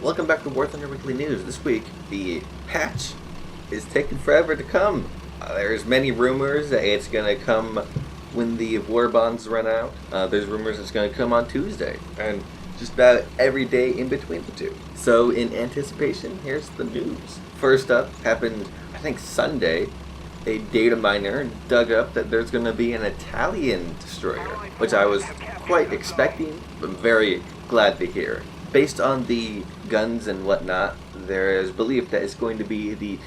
Welcome back to War Thunder Weekly News. This week, the patch is taking forever to come. There's many rumors that it's going to come when the war bonds run out. There's rumors it's going to come on Tuesday, and just about every day in between the two. So in anticipation, here's the news. First up, happened, I think Sunday, a data miner dug up that there's going to be an Italian destroyer, which I was quite expecting, but very glad to hear. Based on the guns and whatnot, there is belief that it's going to be the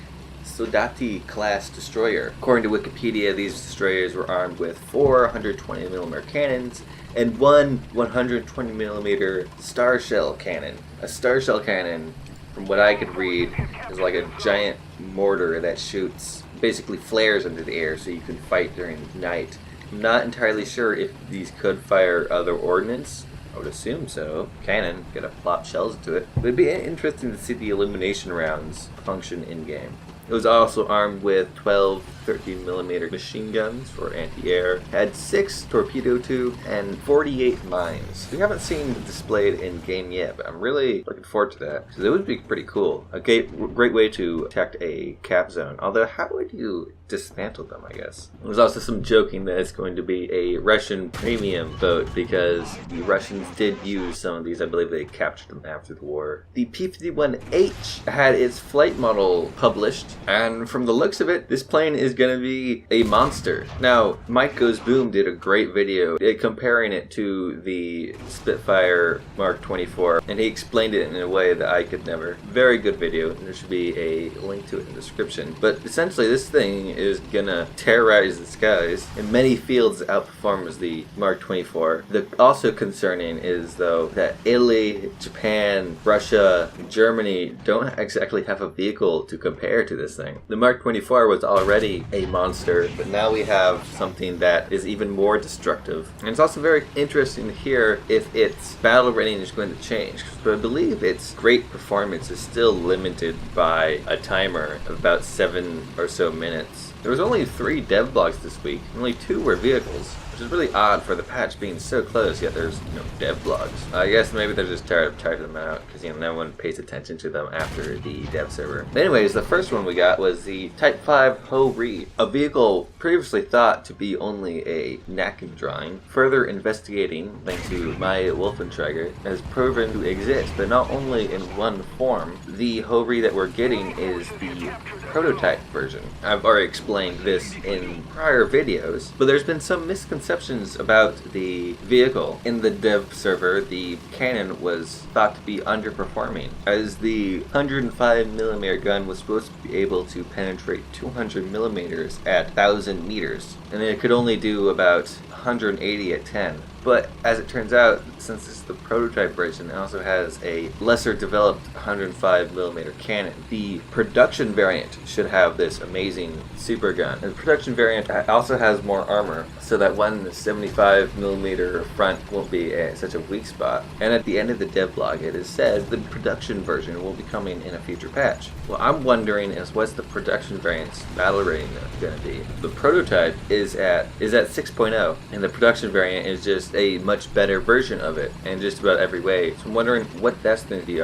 Soldti class destroyer. According to Wikipedia, these destroyers were armed with 4 120mm cannons and one 120mm star shell cannon. A star shell cannon, from what I could read, is like a giant mortar that shoots basically flares into the air so you can fight during night. I'm not entirely sure if these could fire other ordnance. I would assume so. Cannon, gotta plop shells into it. But it'd be interesting to see the elimination rounds function in-game. It was also armed with 12 13mm machine guns for anti-air, had 6 torpedo tubes, and 48 mines. We haven't seen it displayed in game yet, but I'm really looking forward to that, because it would be pretty cool. A great way to attack a cap zone, although how would you dismantle them, I guess? There's also some joking that it's going to be a Russian premium boat, because the Russians did use some of these. I believe they captured them after the war. The P-51H had its flight model published, and from the looks of it, this plane is going to be a monster. Now, MikeGoesBoom did a great video comparing it to the Spitfire Mark 24, and he explained it in a way that I could never. Very good video, and there should be a link to it in the description. But essentially, this thing is gonna terrorize the skies. In many fields, it outperforms the Mark 24. The also concerning is, though, that Italy, Japan, Russia, Germany don't exactly have a vehicle to compare to this thing. The Mark 24 was already a monster, but now we have something that is even more destructive. And it's also very interesting to hear if its battle rating is going to change, but I believe its great performance is still limited by a timer of about 7 or so minutes. There was only 3 dev blogs this week, and only 2 were vehicles, which is really odd for the patch being so close, yet there's no dev blogs. I guess maybe they're just tired of typing them out, because no one pays attention to them after the dev server. But anyways, the first one we got was the Type 5 E.R.A, a vehicle previously thought to be only a napkin drawing. Further investigating, thanks to my Wolfentrager, has proven to exist, but not only in one form. The E.R.A that we're getting is the prototype version. I've already explained this in prior videos, but there's been some misconceptions about the vehicle. In the dev server, the cannon was thought to be underperforming, as the 105mm gun was supposed to be able to penetrate 200mm at 1,000 meters, and it could only do about 180 at 10. But as it turns out, since it's the prototype version, it also has a lesser developed 105mm cannon. The production variant should have this amazing super gun. And the production variant also has more armor, so that one 75mm front won't be such a weak spot. And at the end of the dev blog, it is said the production version will be coming in a future patch. Well, I'm wondering is what's the production variant's battle rating going to be? The prototype is at 6.0, and the production variant is just a much better version of it in just about every way. So I'm wondering what that's going to be.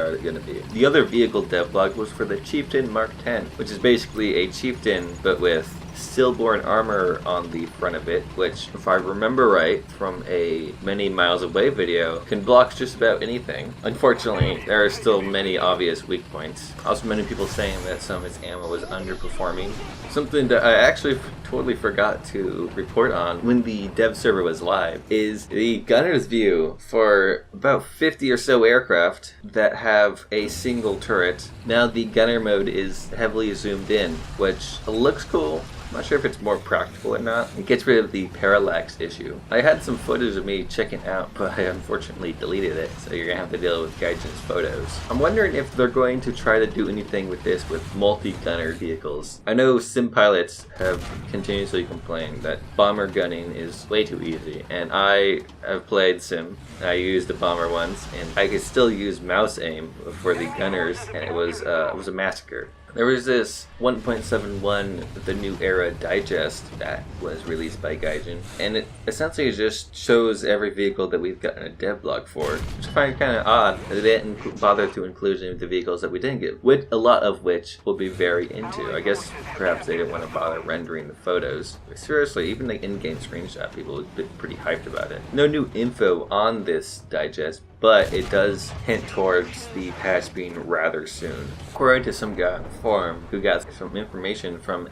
The other vehicle dev blog was for the Chieftain Mk.10, which is basically a Chieftain but with stillborn armor on the front of it, which, if I remember right from a many miles away video, can block just about anything. Unfortunately, there are still many obvious weak points. Also, many people saying that some of its ammo was underperforming. Something that I actually totally forgot to report on when the dev server was live is the gunner's view for about 50 or so aircraft that have a single turret. Now the gunner mode is heavily zoomed in, which looks cool. I'm not sure if it's more practical or not. It gets rid of the parallax issue. I had some footage of me checking out, but I unfortunately deleted it, so you're gonna have to deal with Gaijin's photos. I'm wondering if they're going to try to do anything with this with multi-gunner vehicles. I know sim pilots have continuously complained that bomber gunning is way too easy, and I have played sim. I used the bomber once, and I could still use mouse aim for the gunners, and it was a massacre. There was this 1.71, the new E.R.A digest that was released by Gaijin, and it essentially just shows every vehicle that we've gotten a dev blog for, which I find kind of odd that they didn't bother to include any of the vehicles that we didn't get, with a lot of which we'll be very into. I guess perhaps they didn't want to bother rendering the photos. But seriously, even the in-game screenshot, people have been pretty hyped about it. No new info on this digest, but it does hint towards the patch being rather soon. According to some guy on the forum who got some information from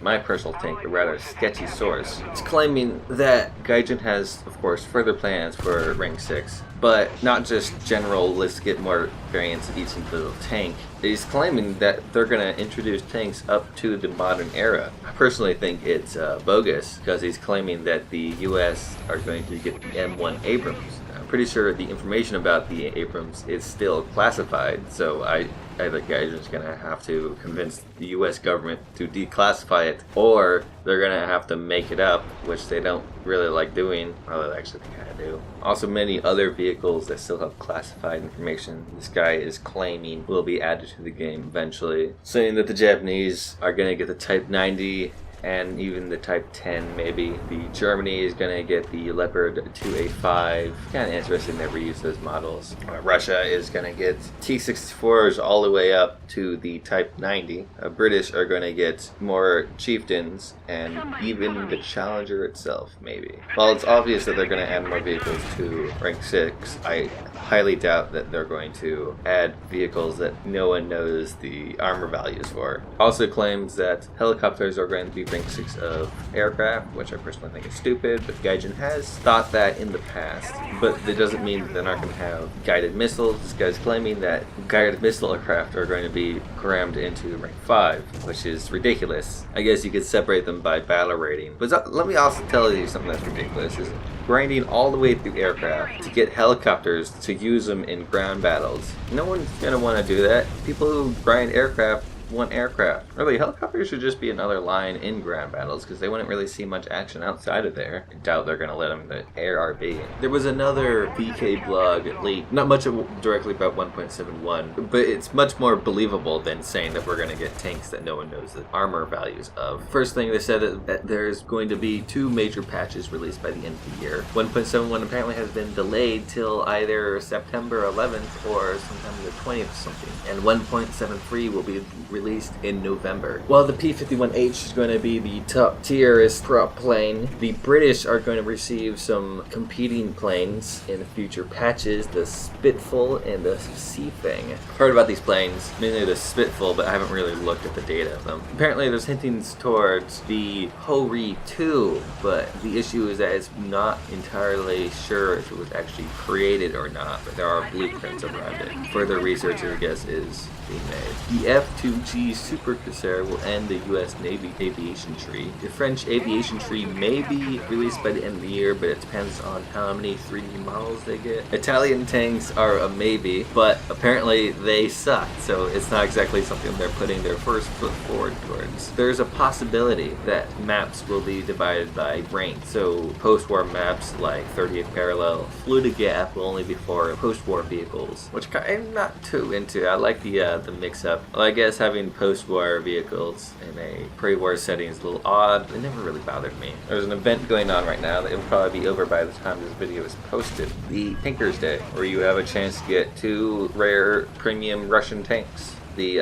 my personal think, a rather sketchy source, it's claiming that Gaijin has, of course, further plans for rank 6, but not just general, let's get more variants of each individual tank. He's claiming that they're going to introduce tanks up to the modern era. I personally think it's bogus, because he's claiming that the US are going to get the M1 Abrams. Pretty sure the information about the Abrams is still classified, so I think Gaijin's gonna have to convince the US government to declassify it, or they're gonna have to make it up, which they don't really like doing. Well, actually they kinda do. Also, many other vehicles that still have classified information this guy is claiming will be added to the game eventually, saying that the Japanese are gonna get the Type 90 and even the Type 10 maybe. The Germany is going to get the Leopard 2A5. Kind of interesting they reuse those models. Russia is going to get T-64s all the way up to the Type 90. British are going to get more Chieftains and even the Challenger itself maybe. While it's obvious that they're going to add more vehicles to rank 6, I highly doubt that they're going to add vehicles that no one knows the armor values for. Also claims that helicopters are going to be rank 6 of aircraft, which I personally think is stupid, but Gaijin has thought that in the past. But that doesn't mean that they're not going to have guided missiles. This guy's claiming that guided missile aircraft are going to be crammed into rank 5, which is ridiculous. I guess you could separate them by battle rating. But let me also tell you something that's ridiculous, is grinding all the way through aircraft to get helicopters to use them in ground battles. No one's going to want to do that. People who grind aircraft want aircraft. Really, helicopters should just be another line in ground battles, because they wouldn't really see much action outside of there. I doubt they're going to let them the E.R.A. There was another VK blog leak, not much directly about 1.71, but it's much more believable than saying that we're going to get tanks that no one knows the armor values of. First thing they said is that there's going to be 2 major patches released by the end of the year. 1.71 apparently has been delayed till either September 11th or sometime the 20th or something, and 1.73 will be released in November. While the P-51H is going to be the top tierest prop plane, the British are going to receive some competing planes in future patches, the Spitful and the Seafang. I've heard about these planes, mainly the Spitful, but I haven't really looked at the data of them. Apparently there's hintings towards the Ho-Ri 2, but the issue is that it's not entirely sure if it was actually created or not, but there are blueprints around it. Further research, I guess, is being made. The F-2G Super Corsair will end the US Navy aviation tree. The French aviation tree may be released by the end of the year, but it depends on how many 3D models they get. Italian tanks are a maybe, but apparently they suck, so it's not exactly something they're putting their first foot forward towards. There's a possibility that maps will be divided by rank, so post-war maps like 30th Parallel, Fluid Gap will only be for post-war vehicles, which I'm not too into. I like the mix-up. Well, I guess having post-war vehicles in a pre-war setting is a little odd. It never really bothered me. There's an event going on right now that will probably be over by the time this video is posted. The Tinker's Day, where you have a chance to get 2 rare premium Russian tanks. The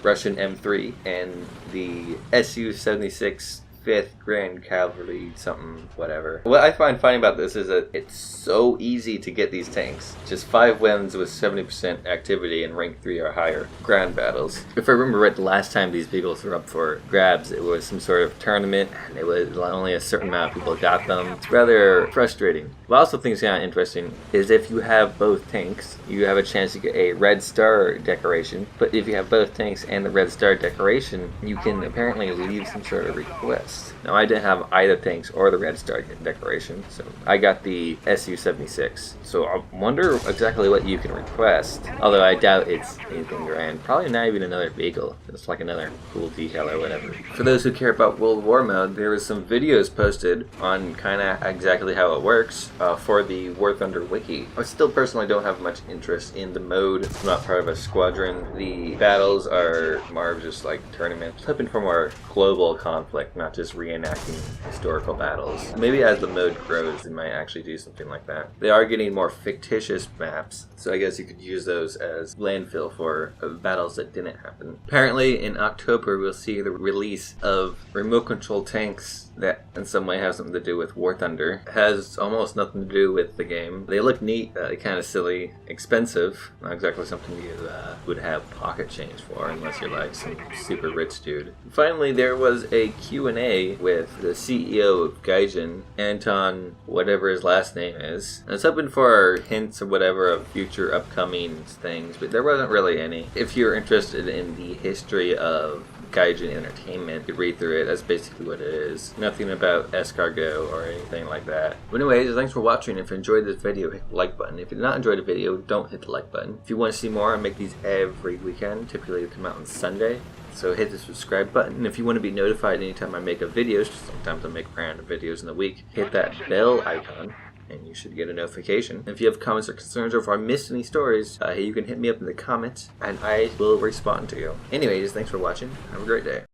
Russian M3 and the Su-76 5th Grand Cavalry something, whatever. What I find funny about this is that it's so easy to get these tanks. Just 5 wins with 70% activity in rank 3 or higher ground battles. If I remember right, the last time these vehicles were up for grabs, it was some sort of tournament, and it was only a certain amount of people got them. It's rather frustrating. What I also think is kind of interesting is if you have both tanks, you have a chance to get a Red Star decoration, but if you have both tanks and the Red Star decoration, you can apparently leave some sort of request. requests. Now I didn't have either tanks or the Red Star decoration, so I got the Su-76. So I wonder exactly what you can request, although I doubt it's anything grand. Probably not even another Beagle. It's like another cool decal or whatever. For those who care about World War mode, there was some videos posted on kind of exactly how it works for the War Thunder wiki. I still personally don't have much interest in the mode. I'm not part of a squadron. The battles are more of just like tournaments, hoping for more global conflict, not just reenacting historical battles. Maybe as the mode grows, they might actually do something like that. They are getting more fictitious maps, so I guess you could use those as landfill for battles that didn't happen. Apparently in October we'll see the release of remote control tanks that in some way have something to do with War Thunder. It has almost nothing to do with the game. They look neat, kind of silly, expensive, not exactly something you would have pocket change for unless you're like some super rich dude. Finally, there was a Q&A with the CEO of Gaijin, Anton, whatever his last name is. I was hoping for hints or whatever of future upcoming things, but there wasn't really any. If you're interested in the history of Gaijin Entertainment, you read through it. That's basically what it is. Nothing about escargot or anything like that. But anyways, thanks for watching. If you enjoyed this video, hit the like button. If you did not enjoy the video, don't hit the like button. If you want to see more, I make these every weekend. Typically they come out on Sunday. So hit the subscribe button. And if you want to be notified anytime I make a video, sometimes I make random videos in the week, hit that bell icon and you should get a notification. If you have comments or concerns, or if I missed any stories, you can hit me up in the comments and I will respond to you. Anyways, thanks for watching. Have a great day.